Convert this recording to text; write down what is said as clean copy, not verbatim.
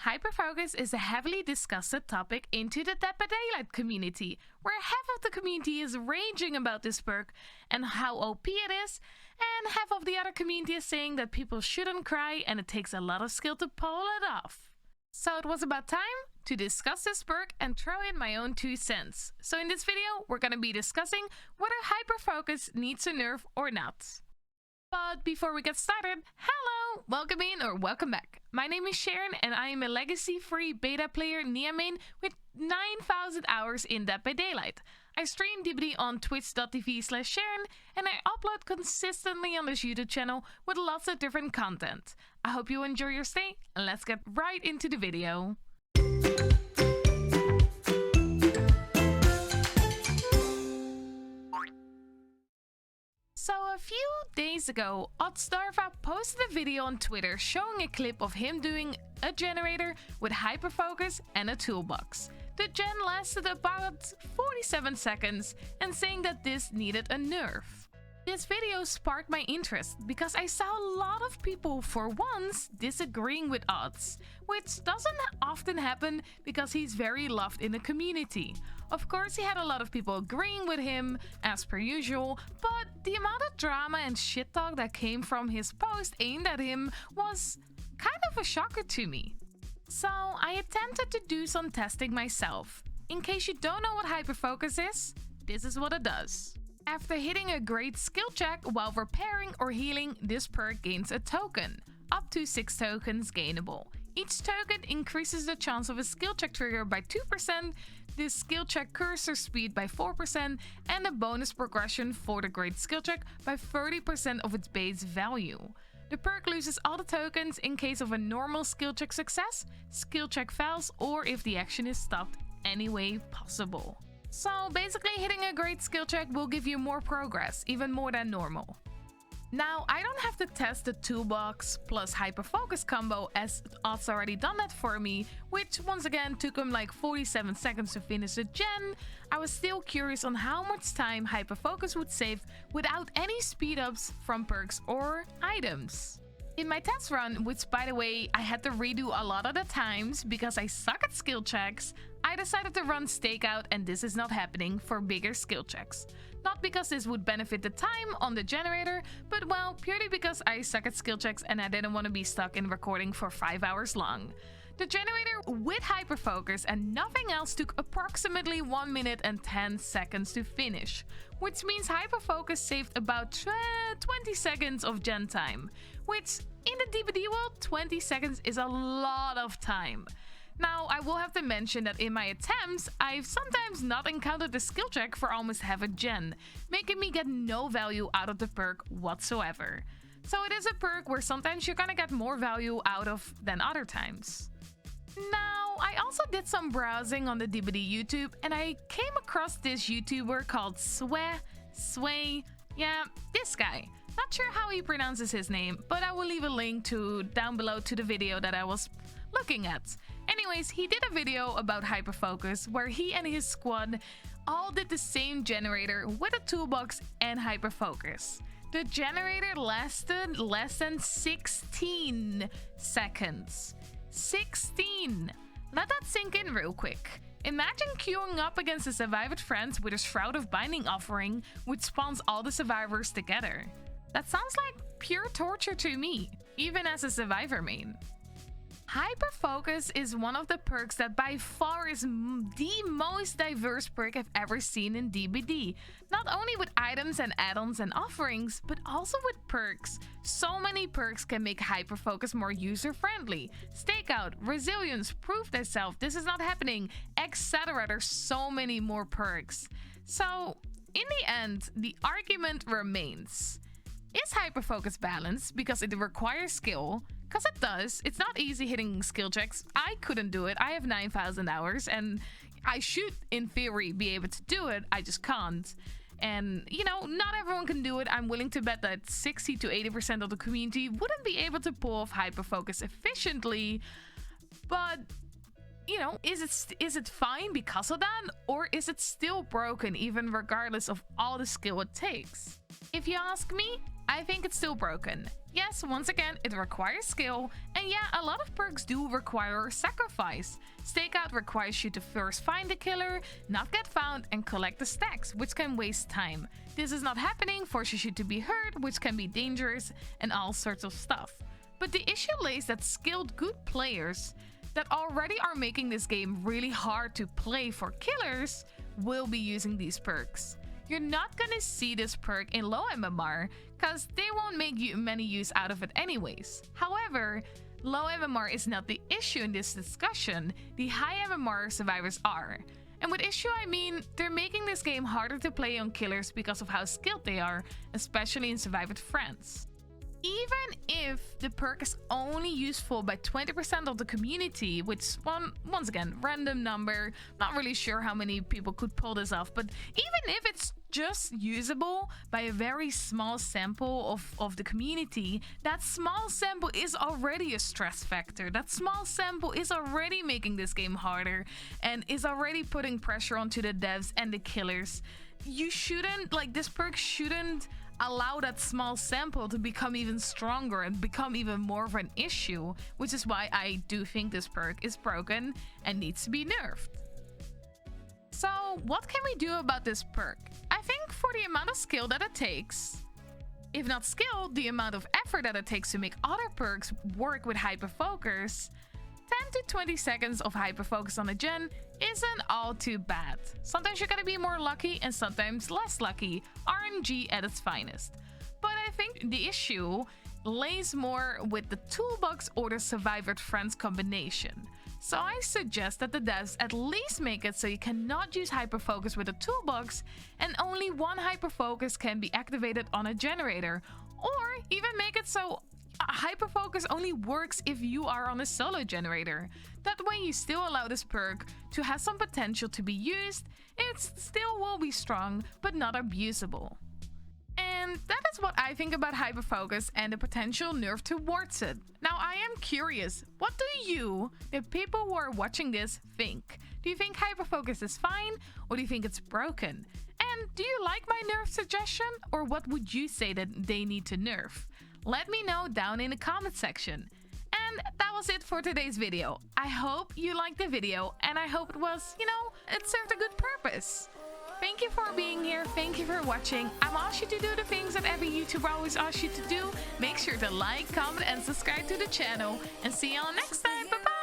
Hyperfocus is a heavily discussed topic into the Dead by Daylight community, where half of the community is raging about this perk and how OP it is, and half of the other community is saying that people shouldn't cry and it takes a lot of skill to pull it off. So it was about time to discuss this perk and throw in my own 2 cents. So in this video, we're gonna be discussing whether Hyperfocus needs a nerf or not. But before we get started, hello, welcome in or welcome back. My name is Sharon and I am a legacy-free beta player Nia main with 9,000 hours in Dead by Daylight. I stream DBD on twitch.tv/Sharon and I upload consistently on this YouTube channel with lots of different content. I hope you enjoy your stay and let's get right into the video. So a few days ago, Odstarva posted a video on Twitter showing a clip of him doing a generator with Hyperfocus and a toolbox. The gen lasted about 47 seconds and saying that this needed a nerf. This video sparked my interest because I saw a lot of people for once disagreeing with Odds, which doesn't often happen because he's very loved in the community. Of course, he had a lot of people agreeing with him, as per usual, but the amount of drama and shit talk that came from his post aimed at him was kind of a shocker to me. So I attempted to do some testing myself. In case you don't know what Hyperfocus is, this is what it does. After hitting a great skill check while repairing or healing, this perk gains a token, up to 6 tokens gainable. Each token increases the chance of a skill check trigger by 2%, the skill check cursor speed by 4%, and a bonus progression for the great skill check by 30% of its base value. The perk loses all the tokens in case of a normal skill check success, skill check fails, or if the action is stopped any way possible. So basically hitting a great skill check will give you more progress, even more than normal. Now, I don't have to test the toolbox plus Hyperfocus combo as Odds already done that for me, which once again took him like 47 seconds to finish the gen. I was still curious on how much time Hyperfocus would save without any speed ups from perks or items. In my test run, which by the way I had to redo a lot of the times because I suck at skill checks, I decided to run stakeout and this is not happening for bigger skill checks. Not because this would benefit the time on the generator, but well, purely because I suck at skill checks and I didn't want to be stuck in recording for 5 hours long. The generator with Hyperfocus and nothing else took approximately 1 minute and 10 seconds to finish, which means Hyperfocus saved about 20 seconds of gen time, which in the DBD world 20 seconds is a lot of time. Now, I will have to mention that in my attempts, I've sometimes not encountered the skill check for almost half a gen, making me get no value out of the perk whatsoever. So it is a perk where sometimes you're gonna get more value out of than other times. Now, I also did some browsing on the DBD YouTube and I came across this YouTuber called Sway, yeah, this guy. Not sure how he pronounces his name, but I will leave a link down below to the video that I was looking at. Anyways, he did a video about Hyperfocus where he and his squad all did the same generator with a toolbox and Hyperfocus. The generator lasted less than 16 seconds. 16! Let that sink in real quick. Imagine queuing up against the survived friends with a Shroud of Binding offering which spawns all the survivors together. That sounds like pure torture to me, even as a survivor main. Hyperfocus is one of the perks that by far is the most diverse perk I've ever seen in DBD. Not only with items and add-ons and offerings, but also with perks. So many perks can make Hyperfocus more user-friendly. Stakeout, resilience, proof thyself, this is not happening, etc. There's so many more perks. So, in the end, the argument remains. Is Hyperfocus balanced because it requires skill? Because it does. It's not easy hitting skill checks. I couldn't do it. I have 9,000 hours and I should, in theory, be able to do it. I just can't. And, you know, not everyone can do it. I'm willing to bet that 60 to 80% of the community wouldn't be able to pull off Hyperfocus efficiently. But, you know, is it fine because of that? Or is it still broken even regardless of all the skill it takes? If you ask me, I think it's still broken. Yes, once again, it requires skill, and yeah, a lot of perks do require sacrifice. Stakeout requires you to first find the killer, not get found, and collect the stacks, which can waste time. This is not happening, forces you to be hurt, which can be dangerous, and all sorts of stuff. But the issue lays that skilled good players that already are making this game really hard to play for killers will be using these perks. You're not gonna see this perk in low MMR, cause they won't make you many use out of it anyways. However, low MMR is not the issue in this discussion, the high MMR survivors are. And with issue I mean, they're making this game harder to play on killers because of how skilled they are, especially in Survive with Friends. Even if the perk is only useful by 20% of the community, which once again, random number, not really sure how many people could pull this off, but even if it's just usable by a very small sample of the community, that small sample is already a stress factor. That small sample is already making this game harder and is already putting pressure onto the devs and the killers. You shouldn't, like, this perk shouldn't allow that small sample to become even stronger and become even more of an issue, which is why I do think this perk is broken and needs to be nerfed. So what can we do about this perk? I think for the amount of skill that it takes, if not skill, the amount of effort that it takes to make other perks work with Hyperfocus, 10 to 20 seconds of Hyperfocus on a gen isn't all too bad. Sometimes you're gonna be more lucky and sometimes less lucky, RNG at its finest. But I think the issue lays more with the toolbox or the Survive with Friends combination. So I suggest that the devs at least make it so you cannot use Hyperfocus with a toolbox and only one Hyperfocus can be activated on a generator, or even make it so Hyperfocus only works if you are on a solo generator. That way you still allow this perk to have some potential to be used. It still will be strong, but not abusable. And that is what I think about Hyperfocus and the potential nerf towards it. Now I am curious, what do you, the people who are watching this, think? Do you think Hyperfocus is fine, or do you think it's broken? And do you like my nerf suggestion, or what would you say that they need to nerf? Let me know down in the comment section. And that was it for today's video. I hope you liked the video and I hope it was, it served a good purpose. Thank you for being here. Thank you for watching. I'm asked you to do the things that every YouTuber always asks you to do. Make sure to like, comment and subscribe to the channel. And see you all next time. Bye bye.